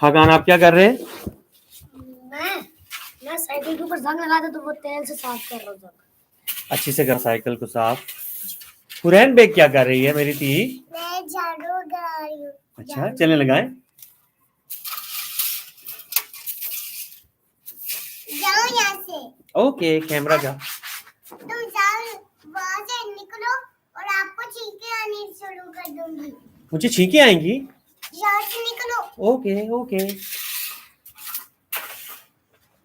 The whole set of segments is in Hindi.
खाकान आप क्या कर रहे हैं? मैं साइकिल के ऊपर जंग लगा था तो वो तेल से साफ कर रहा था। अच्छी से कर साइकिल को साफ। हुरैन बेग क्या कर रही है मेरी धी? मैं झाड़ू लगा रही हूँ। अच्छा चलने लगाए। जाओ यहाँ से। ओके कैमरा जा। तुम जाओ वहाँ से निकलो और आपको छींके आनी शुरू कर दूंगी। मुझे छींके आएंगी? यहाँ से निकलो। Okay okay.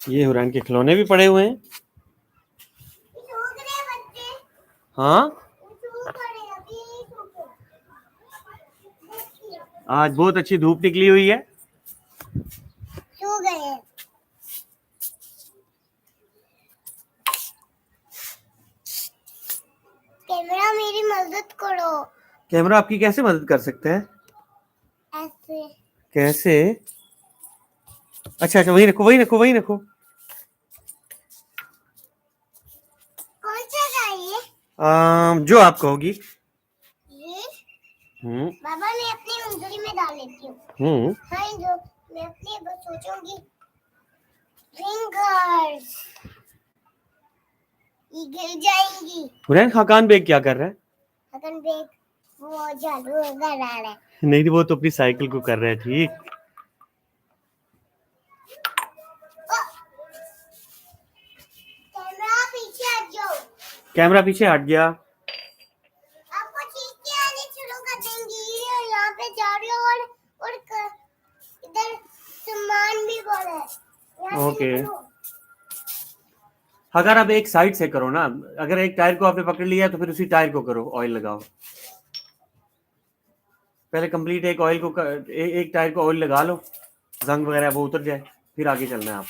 ये हुरैन के खिलौने भी पड़े हुए हैं। सूख रहे बच्चे। हाँ सूख रहे अभी नहीं सूखे। आज बहुत अच्छी धूप निकली हुई है। सो गए। कैमरा मेरी मदद करो। कैमरा आपकी कैसे मदद कर सकते हैं? ऐसे। कैसे? अच्छा अच्छा वही रखो वही रखो वही रखो। कौन सा चाहिए? जो आप कहोगी। ये हम्म बाबा मैं अपनी उंगली में डाल लेती हूँ। हाँ जो मैं अपनी बस सोचूंगी फिंगर्स ये गिर जाएंगी। हुरैन खाकान बेग क्या कर रहा है? अगर बेग वो झाड़ू लगा रहा है। नहीं वो तो अपनी साइकिल को कर रहा है। ठीक कैमरा पीछे हट जाओ। कैमरा पीछे हट गया। आपको चीखें आनी शुरू कर देंगी। यहाँ पे झाड़ू और इधर सामान भी बहुत है। यहाँ से ओके निकलो। अगर आप एक साइड से करो ना, अगर एक टायर को आपने पकड़ लिया तो फिर उसी टायर को करो, ऑयल लगाओ। पहले कंप्लीट एक ऑयल को एक टायर को ऑयल लगा लो, जंग वगैरह वो उतर जाए, फिर आगे चलना है आप।